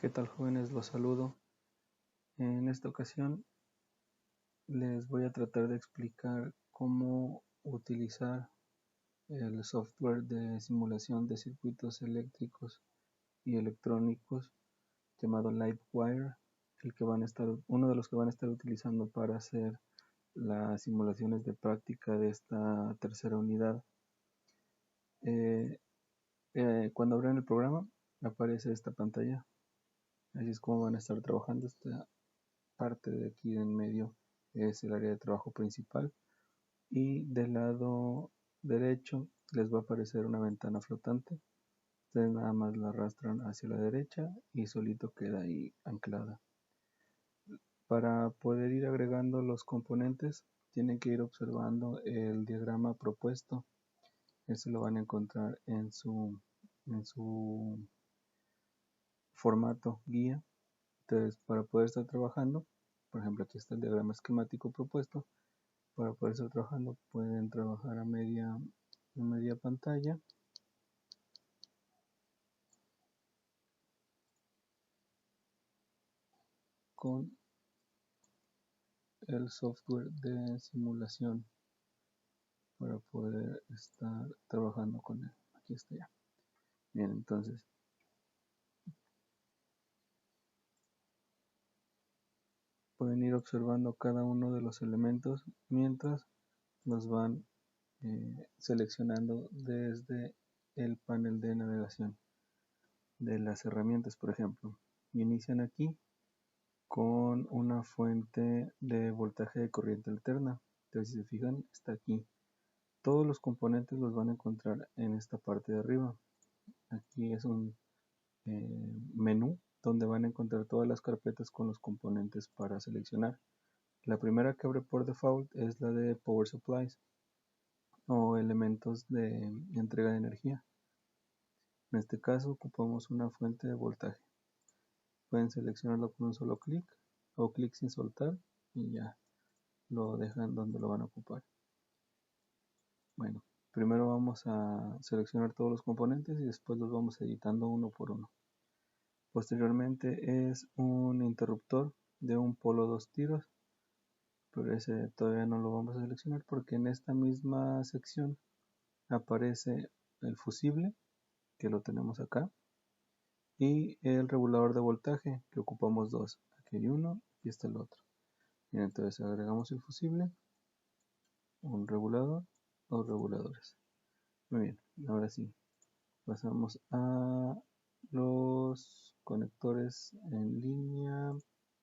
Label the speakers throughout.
Speaker 1: ¿Qué tal, jóvenes? Los saludo. En esta ocasión les voy a tratar de explicar cómo utilizar el software de simulación de circuitos eléctricos y electrónicos llamado Livewire, uno de los que van a estar utilizando para hacer las simulaciones de práctica de esta tercera unidad. Cuando abran el programa aparece esta pantalla. Así es como van a estar trabajando. Esta parte de aquí en medio es el área de trabajo principal y del lado derecho les va a aparecer una ventana flotante. Ustedes nada más la arrastran hacia la derecha y solito queda ahí anclada. Para poder ir agregando los componentes tienen que ir observando el diagrama propuesto. Eso lo van a encontrar en su formato guía. Entonces, para poder estar trabajando, por ejemplo, aquí está el diagrama esquemático propuesto. Para poder estar trabajando, pueden trabajar a media pantalla. Con el software de simulación para poder estar trabajando con él. Aquí está ya. Bien, entonces pueden ir observando cada uno de los elementos mientras los van seleccionando desde el panel de navegación de las herramientas. Por ejemplo, inician aquí con una fuente de voltaje de corriente alterna. Entonces, si se fijan, está aquí. Todos los componentes los van a encontrar en esta parte de arriba. Aquí es un menú donde van a encontrar todas las carpetas con los componentes para seleccionar. La primera que abre por default es la de Power Supplies o elementos de entrega de energía. En este caso ocupamos una fuente de voltaje. Pueden seleccionarlo con un solo clic o clic sin soltar y ya lo dejan donde lo van a ocupar. Bueno, primero vamos a seleccionar todos los componentes y después los vamos editando uno por uno. Posteriormente es un interruptor de un polo 2 tiros, pero ese todavía no lo vamos a seleccionar porque en esta misma sección aparece el fusible, que lo tenemos acá, y el regulador de voltaje, que ocupamos dos. Aquí hay uno y este el otro. Y entonces agregamos el fusible, un regulador, dos reguladores. Muy bien, ahora sí, pasamos a los conectores en línea,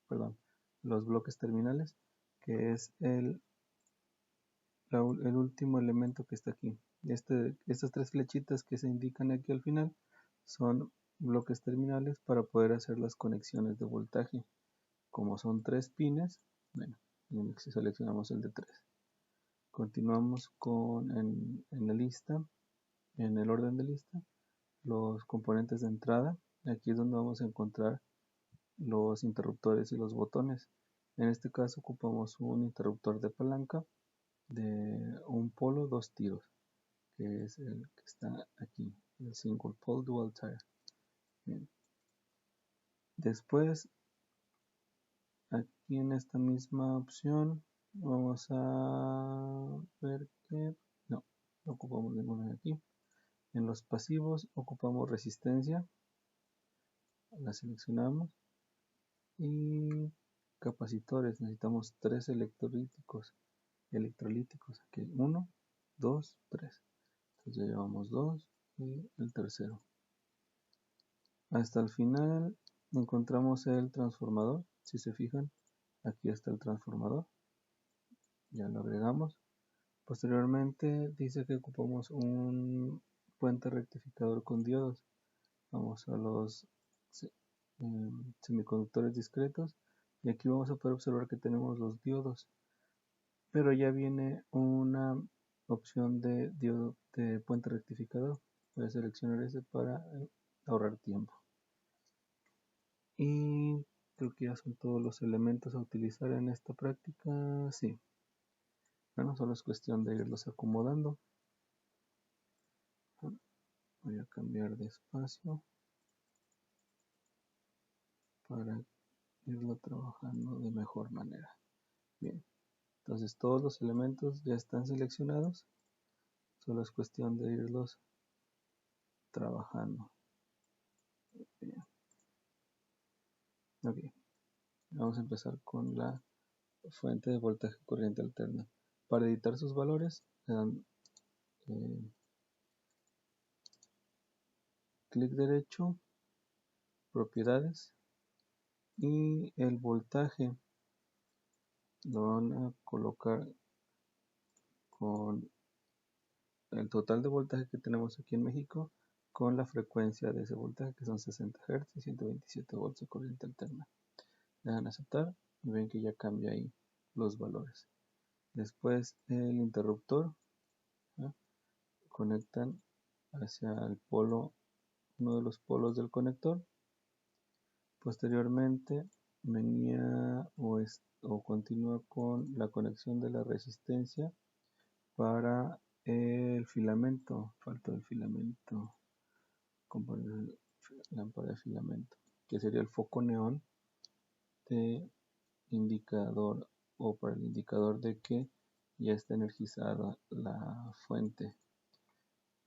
Speaker 1: perdón, los bloques terminales, que es el último elemento que está aquí. Estas tres flechitas que se indican aquí al final son bloques terminales para poder hacer las conexiones de voltaje. Como son 3 pines, bueno, seleccionamos el de 3. Continuamos con en la lista, en el orden de lista, los componentes de entrada. Aquí es donde vamos a encontrar los interruptores y los botones. En este caso ocupamos un interruptor de palanca de un polo 2 tiros, que es el que está aquí, el single pole dual tire. Bien. Después, aquí en esta misma opción, vamos a ver que no ocupamos ninguna de aquí. En los pasivos ocupamos resistencia, la seleccionamos, y capacitores, necesitamos 3 electrolíticos, aquí 1, 2, 3. Entonces ya llevamos 2 y el tercero. Hasta el final encontramos el transformador. Si se fijan, aquí está el transformador, ya lo agregamos. Posteriormente dice que ocupamos un puente rectificador con diodos. Vamos a los semiconductores discretos y aquí vamos a poder observar que tenemos los diodos, pero ya viene una opción de diodo de puente rectificador. Voy a seleccionar ese para ahorrar tiempo. Y creo que ya son todos los elementos a utilizar en esta práctica. Sí. Bueno, solo es cuestión de irlos acomodando. Voy a cambiar de espacio. para irlo trabajando de mejor manera. Bien, entonces todos los elementos ya están seleccionados, solo es cuestión de irlos trabajando. Bien. Ok, vamos a empezar con la fuente de voltaje corriente alterna. Para editar sus valores, le dan clic derecho, propiedades, y el voltaje lo van a colocar con el total de voltaje que tenemos aquí en México con la frecuencia de ese voltaje, que son 60 Hz y 127 volts de corriente alterna. Le dan a aceptar y ven que ya cambia ahí los valores. Después el interruptor, ¿no? Conectan hacia el polo, uno de los polos del conector. Posteriormente venía o continúa con la conexión de la resistencia para el filamento. Falta el filamento, componer lámpara de filamento, que sería el foco neón de indicador, o para el indicador de que ya está energizada la fuente.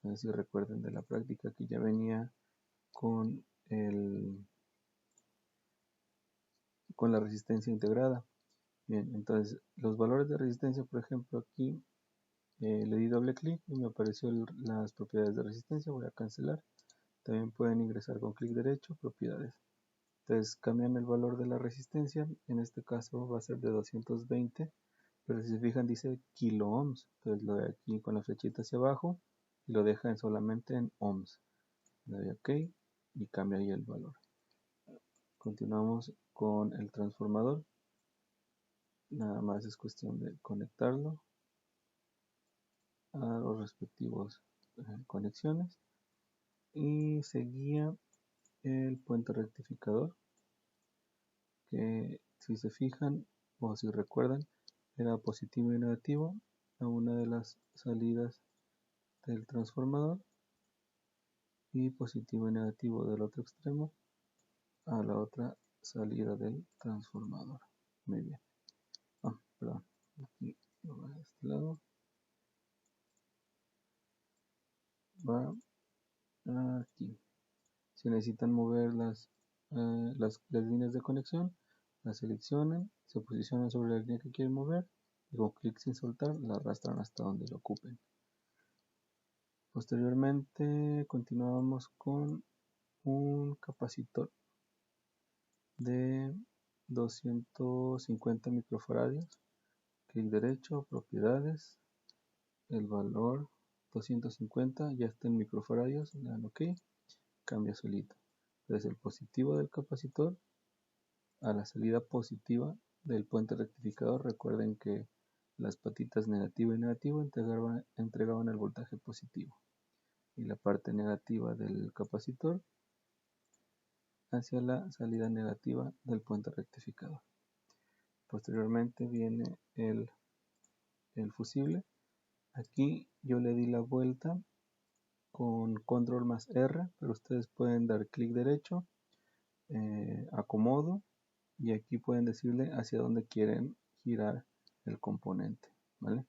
Speaker 1: No sé si recuerden de la práctica que ya venía con con la resistencia integrada. Bien, entonces los valores de resistencia, por ejemplo, aquí le di doble clic y me apareció las propiedades de resistencia. Voy a cancelar. También pueden ingresar con clic derecho, propiedades. Entonces cambian el valor de la resistencia. En este caso va a ser de 220, pero si se fijan dice kilo ohms. Entonces lo doy aquí con la flechita hacia abajo y lo deja solamente en ohms. Le doy OK y cambia ahí el valor. Continuamos con el transformador. Nada más es cuestión de conectarlo a los respectivos conexiones, y seguía el puente rectificador, que si se fijan o si recuerdan era positivo y negativo a una de las salidas del transformador y positivo y negativo del otro extremo a la otra salida del transformador. Muy bien. Perdón, aquí va de este lado, va aquí. Si necesitan mover las líneas de conexión, las seleccionan, se posicionan sobre la línea que quieren mover y con clic sin soltar la arrastran hasta donde lo ocupen. Posteriormente continuamos con un capacitor de 250 microfaradios. Clic derecho, propiedades, el valor 250 ya está en microfaradios, le dan OK, cambia solito. Desde el positivo del capacitor a la salida positiva del puente rectificador. Recuerden que las patitas negativo y negativo entregaban el voltaje positivo, y la parte negativa del capacitor hacia la salida negativa del puente rectificador. Posteriormente viene el fusible. Aquí yo le di la vuelta con control más R, pero ustedes pueden dar clic derecho, acomodo, y aquí pueden decirle hacia dónde quieren girar el componente, ¿vale?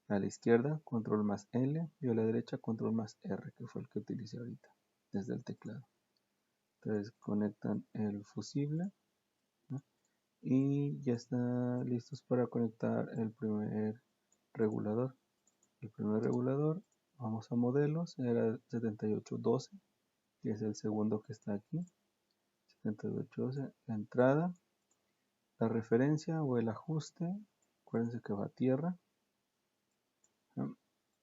Speaker 1: A la izquierda control más L, y a la derecha control más R, que fue el que utilicé ahorita desde el teclado. Entonces conectan el fusible, ¿no? Y ya están listos para conectar el primer regulador. El primer regulador, vamos a modelos, era el 7812, que es el segundo que está aquí. 7812, la entrada, la referencia o el ajuste, acuérdense que va a tierra, ¿no?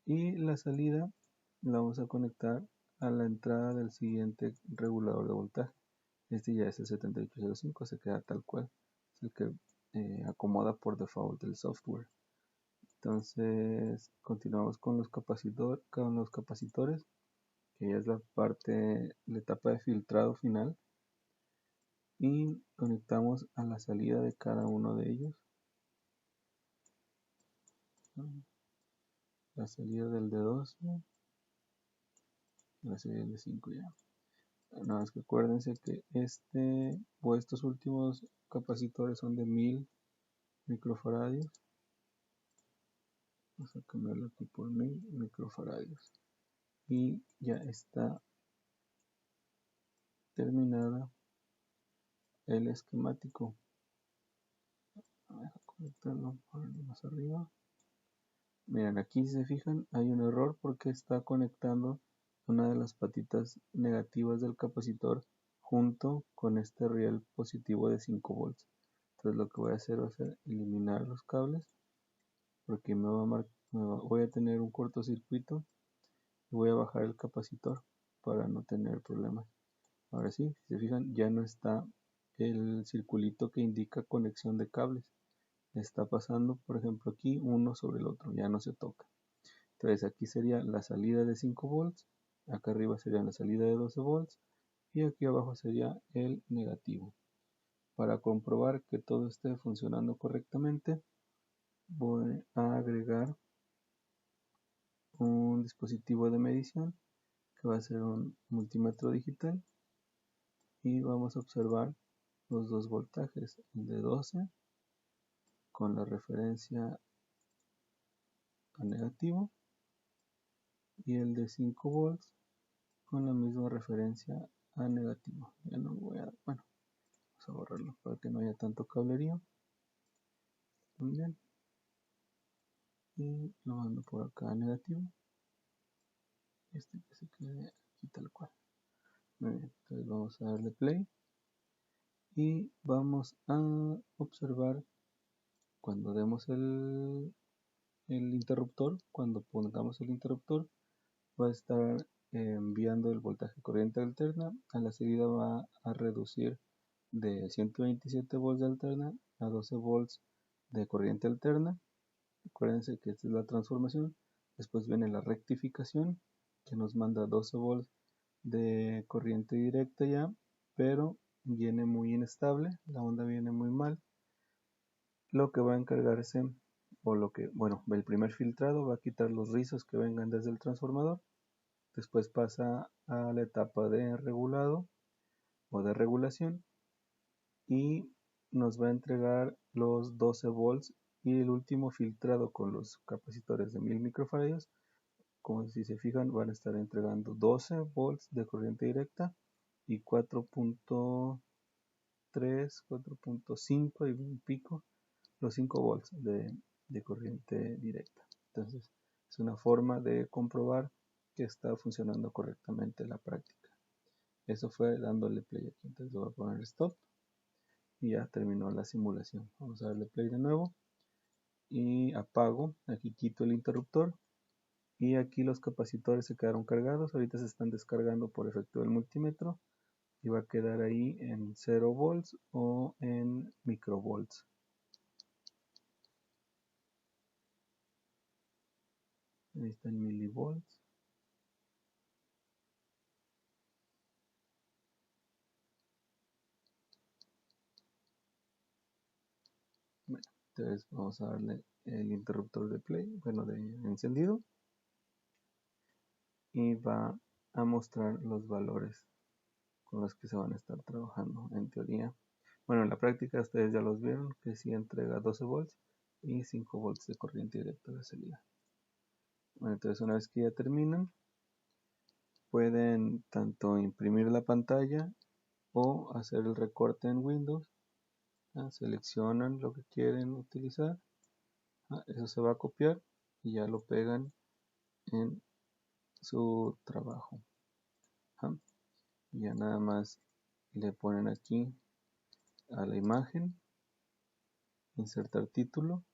Speaker 1: Y la salida la vamos a conectar a la entrada del siguiente regulador de voltaje. Este ya es el 7805, se queda tal cual, es el que acomoda por default el software. Entonces continuamos con los capacitores, que ya es la etapa de filtrado final, y conectamos a la salida de cada uno de ellos. La salida del D2, la salida del D5 ya. Nada más que acuérdense que estos últimos capacitores son de 1000 microfaradios. Vamos a cambiarlo aquí por 1000 microfaradios. Y ya está terminada el esquemático. Vamos a conectarlo más arriba. Miren, aquí si se fijan hay un error porque está conectando una de las patitas negativas del capacitor junto con este riel positivo de 5 volts. Entonces lo que voy a hacer va a ser eliminar los cables porque voy a tener un cortocircuito y voy a bajar el capacitor para no tener problemas. Ahora sí, si se fijan ya no está el circulito que indica conexión de cables. Está pasando, por ejemplo, aquí uno sobre el otro, ya no se toca. Entonces aquí sería la salida de 5 volts, acá arriba sería la salida de 12 volts y aquí abajo sería el negativo. Para comprobar que todo esté funcionando correctamente, voy a agregar un dispositivo de medición que va a ser un multímetro digital y vamos a observar los dos voltajes, el de 12 con la referencia a negativo y el de 5 volts con la misma referencia a negativo. Ya no voy a, bueno, vamos a borrarlo para que no haya tanto cablerío. Bien. Y lo mando por acá a negativo. Este que se quede aquí tal cual. Muy bien, entonces vamos a darle play y vamos a observar cuando demos el interruptor, cuando pongamos el interruptor va a estar enviando el voltaje corriente alterna, a la salida va a reducir de 127 volts de alterna a 12 volts de corriente alterna. Acuérdense que esta es la transformación. Después viene la rectificación que nos manda 12 volts de corriente directa ya, pero viene muy inestable, la onda viene muy mal. Lo que va a encargarse, o lo que, bueno, el primer filtrado va a quitar los rizos que vengan desde el transformador. Después pasa a la etapa de regulado o de regulación y nos va a entregar los 12 volts y el último filtrado con los capacitores de 1000 microfaradios. Como si se fijan van a estar entregando 12 volts de corriente directa y 4.3, 4.5 y un pico, los 5 volts de corriente directa. Entonces es una forma de comprobar que está funcionando correctamente la práctica. Eso fue dándole play aquí. Entonces le voy a poner stop y ya terminó la simulación. Vamos a darle play de nuevo y apago. Aquí quito el interruptor y aquí los capacitores se quedaron cargados. Ahorita se están descargando por efecto del multímetro y va a quedar ahí en 0 volts o en microvolts. Ahí está en milivolts. Bueno, entonces vamos a darle el interruptor de play, bueno, de encendido, y va a mostrar los valores con los que se van a estar trabajando en teoría. Bueno, en la práctica ustedes ya los vieron, que sí entrega 12 volts y 5 volts de corriente directa de salida. Bueno, entonces una vez que ya terminan, pueden tanto imprimir la pantalla o hacer el recorte en Windows. Seleccionan lo que quieren utilizar, eso se va a copiar y ya lo pegan en su trabajo. Y ya nada más le ponen aquí a la imagen, insertar título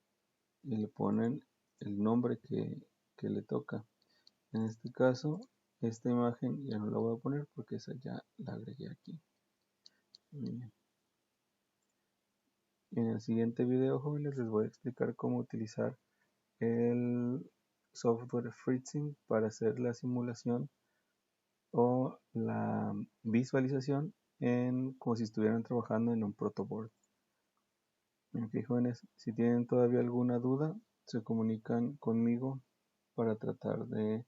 Speaker 1: y le ponen el nombre que le toca. En este caso, esta imagen ya no la voy a poner porque esa ya la agregué aquí. Bien. En el siguiente video, jóvenes, les voy a explicar cómo utilizar el software FreeSync para hacer la simulación o la visualización como si estuvieran trabajando en un protoboard. Ok, jóvenes, si tienen todavía alguna duda, se comunican conmigo para tratar de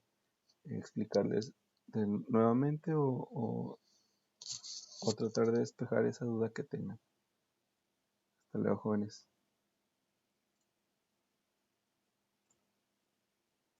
Speaker 1: explicarles nuevamente o o tratar de despejar esa duda que tengan. Hasta luego, jóvenes.